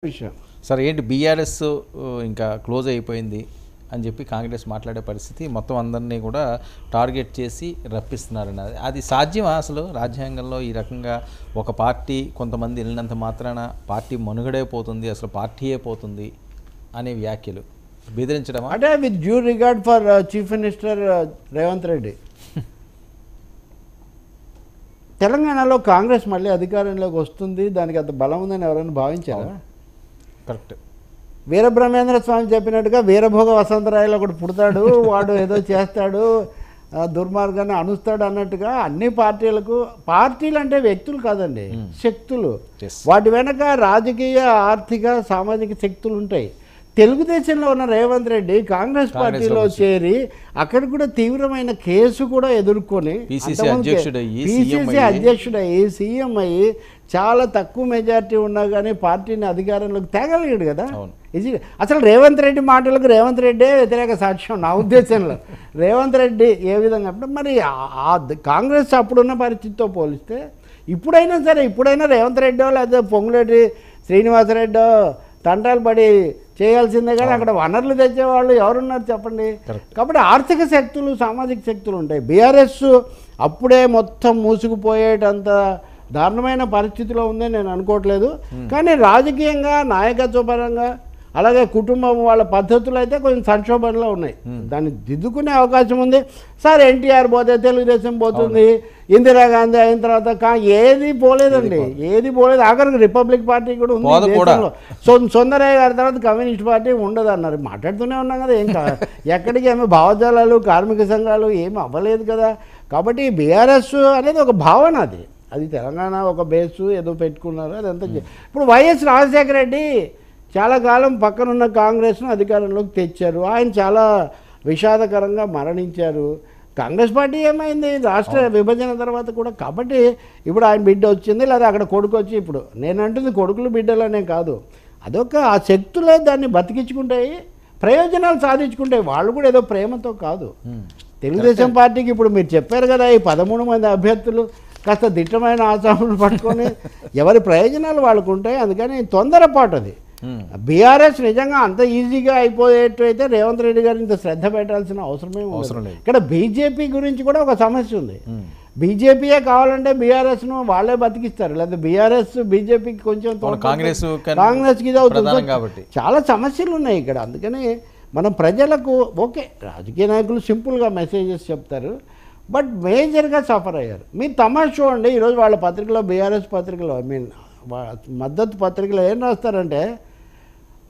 విషయం సార్ ఏంటి బీఆర్ఎస్ ఇంకా క్లోజ్ అయిపోయింది అని చెప్పి కాంగ్రెస్ మాట్లాడే పరిస్థితి మొత్తం అందరినీ కూడా టార్గెట్ చేసి రప్పిస్తున్నారని అది సాధ్యమా అసలు రాజ్యాంగంలో ఈ రకంగా ఒక పార్టీ కొంతమంది వెళ్ళినంత మాత్రాన పార్టీ మనుగడే పోతుంది అసలు పార్టీయే పోతుంది అనే వ్యాఖ్యలు బెదిరించడమా అంటే with due regard for chief minister Revanth Reddy తెలంగాణలో కాంగ్రెస్ మళ్ళీ అధికారంలోకి వస్తుంది దానికి అంత బలం ఉందని ఎవరైనా భావించారా కరెక్ట్ వీరబ్రహ్మేంద్ర స్వామి చెప్పినట్టుగా వీరభోగ వసంతరాయలు ఒకటి పుడతాడు వాడు ఏదో చేస్తాడు దుర్మార్గాన్ని అనుస్తాడు అన్నట్టుగా అన్ని పార్టీలు అంటే వ్యక్తులు కాదండి శక్తులు వాటి వెనక రాజకీయ ఆర్థిక సామాజిక శక్తులు ఉంటాయి తెలుగుదేశంలో ఉన్న రేవంత్ రెడ్డి కాంగ్రెస్ పార్టీలో చేరి అక్కడ కూడా తీవ్రమైన కేసు కూడా ఎదుర్కొని పిసిసి అధ్యక్షుడయ్యి సీఎం అయ్యి చాలా తక్కువ మెజారిటీ ఉన్నా కానీ పార్టీని అధికారంలోకి తేగలిగాడు కదా ఇది అసలు రేవంత్ రెడ్డి మాటలకు రేవంత్ రెడ్డే వ్యతిరేక సాక్ష్యం నా ఉద్దేశంలో రేవంత్ రెడ్డి ఏ విధంగా అంటే మరి కాంగ్రెస్ అప్పుడున్న పరిస్థితితో పోలిస్తే ఇప్పుడైనా రేవంత్ రెడ్డో లేదా పొంగులేటి శ్రీనివాసరెడ్డో తంటాలు పడి చేయాల్సిందే కానీ అక్కడ వనరులు తెచ్చేవాళ్ళు ఎవరున్నారు చెప్పండి కాబట్టి ఆర్థిక శక్తులు సామాజిక శక్తులు ఉంటాయి బీఆర్ఎస్ అప్పుడే మొత్తం మూసుకుపోయేటంత దారుణమైన పరిస్థితిలో ఉందని నేను అనుకోవట్లేదు కానీ రాజకీయంగా నాయకత్వపరంగా అలాగే కుటుంబం వాళ్ళ పద్ధతులు అయితే కొంచెం సంక్షోభంలో ఉన్నాయి దాన్ని దిద్దుకునే అవకాశం ఉంది సార్ ఎన్టీఆర్ పోతే తెలుగుదేశం పోతుంది ఇందిరాగాంధీ అయిన తర్వాత ఏది పోలేదండి ఏది పోలేదు ఆఖరికి రిపబ్లిక్ పార్టీ కూడా ఉంది దేశంలో సుందరయ్య గారి తర్వాత కమ్యూనిస్ట్ పార్టీ ఉండదు అన్నారు మాట్లాడుతూనే ఉన్నాం కదా ఏం ఎక్కడికి ఏమో భావజాలాలు కార్మిక సంఘాలు ఏమి అవ్వలేదు కదా కాబట్టి బీఆర్ఎస్ అనేది ఒక భావన అది తెలంగాణ ఒక బేసు ఏదో పెట్టుకున్నారు అదంతా ఇప్పుడు వైఎస్ రాజశేఖర రెడ్డి చాలా కాలం పక్కనున్న కాంగ్రెస్ను అధికారంలోకి తెచ్చారు ఆయన చాలా విషాదకరంగా మరణించారు కాంగ్రెస్ పార్టీ ఏమైంది రాష్ట్ర విభజన తర్వాత కూడా కాబట్టి ఇప్పుడు ఆయన బిడ్డ వచ్చింది లేదా అక్కడ కొడుకు వచ్చి ఇప్పుడు నేను అంటుంది కొడుకులు బిడ్డలనే కాదు అదొక ఆ శక్తులే దాన్ని బతికించుకుంటాయి ప్రయోజనాలు సాధించుకుంటాయి వాళ్ళు కూడా ఏదో ప్రేమతో కాదు తెలుగుదేశం పార్టీకి ఇప్పుడు మీరు చెప్పారు కదా ఈ 13 మంది అభ్యర్థులు కాస్త దిట్టమైన ఆశాములు పట్టుకొని ఎవరి ప్రయోజనాలు వాళ్ళకు ఉంటాయి అందుకని తొందరపాటు అది బీఆర్ఎస్ నిజంగా అంత ఈజీగా అయిపోయేటైతే రేవంత్ రెడ్డి గారు ఇంత శ్రద్ధ పెట్టాల్సిన అవసరమే ఉంది ఇక్కడ బీజేపీ గురించి కూడా ఒక సమస్య ఉంది బీజేపీయే కావాలంటే బీఆర్ఎస్ను వాళ్ళే బతికిస్తారు లేదా బీఆర్ఎస్ బీజేపీకి కొంచెం కాంగ్రెస్కి ఇది అవుతుంది కాబట్టి చాలా సమస్యలు ఉన్నాయి ఇక్కడ అందుకని మనం ప్రజలకు ఓకే రాజకీయ నాయకులు సింపుల్గా మెసేజెస్ చెప్తారు బట్ మేజర్గా సఫర్ అయ్యారు మీరు తమాషా చూడండి ఈరోజు వాళ్ళ పత్రికలో బీఆర్ఎస్ పత్రికలో మద్దతు పత్రికలో ఏం రాస్తారంటే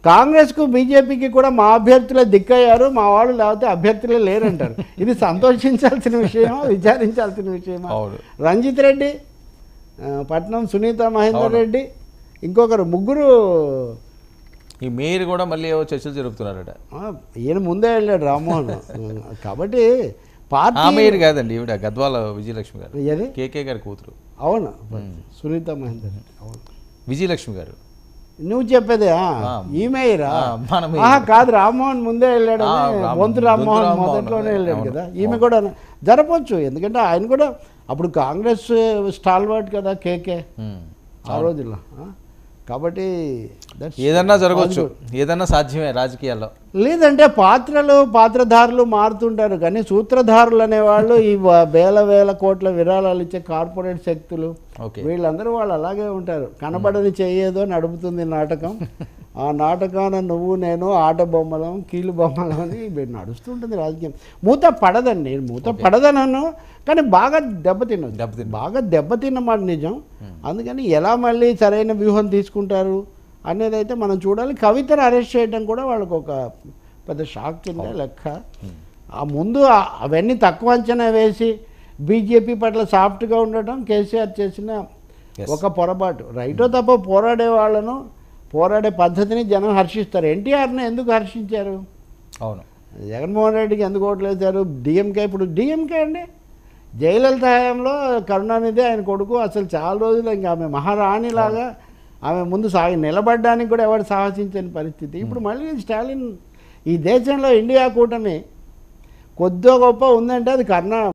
కాంగ్రెస్కు బీజేపీకి కూడా మా అభ్యర్థులే దిక్కయ్యారు మా వాళ్ళు లేకపోతే అభ్యర్థులే లేరంటారు ఇది సంతోషించాల్సిన విషయమా విచారించాల్సిన విషయమా రంజిత్ రెడ్డి పట్నం సునీత మహేందర్ రెడ్డి ఇంకొకరు ముగ్గురు ఈ మేయర్ కూడా మళ్ళీ ఏవో చర్చలు జరుపుతున్నారట ఈయన ముందే వెళ్ళాడు రామ్మోహన్ కాబట్టి మేయర్ కాదండి ఈవిడ గద్వాల విజయలక్ష్మి గారు కేకే గారి కూతురు అవును సునీత మహేందర్ అవును విజయలక్ష్మి గారు నువ్వు చెప్పేదే ఈ మేయరా కాదు రామ్మోహన్ ముందే వెళ్ళాడు బొంతు రామ్మోహన్ మొదట్లోనే వెళ్ళాడు కదా ఈమె కూడా జరపచ్చు ఎందుకంటే ఆయన కూడా అప్పుడు కాంగ్రెస్ స్టాల్వర్ట్ కదా కేకే ఆ రోజుల్లో కాబట్టి ఏదన్నా జరగవచ్చు ఏదన్నా సాధ్యమే రాజకీయాల్లో లేదంటే పాత్రధారులు మారుతుంటారు కానీ సూత్రధారులు అనేవాళ్ళు ఈ వేల కోట్ల విరాళాలు ఇచ్చే కార్పొరేట్ శక్తులు వీళ్ళందరూ వాళ్ళు అలాగే ఉంటారు కనబడని చెయ్యేదో నడుపుతుంది నాటకం ఆ నాటకాన నువ్వు నేను ఆట బొమ్మలం కీలు బొమ్మలం అని నడుస్తుంటుంది రాజకీయం మూత పడదనను కానీ బాగా దెబ్బతిన్న మాట నిజం అందుకని ఎలా మళ్ళీ సరైన వ్యూహం తీసుకుంటారు అనేది అయితే మనం చూడాలి కవితను అరెస్ట్ చేయడం కూడా వాళ్ళకు ఒక పెద్ద షాక్ కింద లెక్క ఆ ముందు అవన్నీ తక్కువ అంచనా వేసి బీజేపీ పట్ల సాఫ్ట్గా ఉండటం కేసీఆర్ చేసిన ఒక పొరపాటు రైటో తప్ప పోరాడే పద్ధతిని జనం హర్షిస్తారు ఎన్టీఆర్ని ఎందుకు హర్షించారు అవును జగన్మోహన్ రెడ్డికి ఎందుకు ఓట్లేశారు డిఎంకే ఇప్పుడు డిఎంకే అండి జయలలిత హయాంలో కరుణానిధి ఆయన కొడుకు అసలు చాలా రోజులు ఇంకా ఆమె మహారాణిలాగా ఆమె ముందు నిలబడడానికి కూడా ఎవరు సాహసించని పరిస్థితి ఇప్పుడు మళ్ళీ స్టాలిన్ ఈ దేశంలో ఇండియా కూటమి కొద్దిగా గొప్ప ఉందంటే అది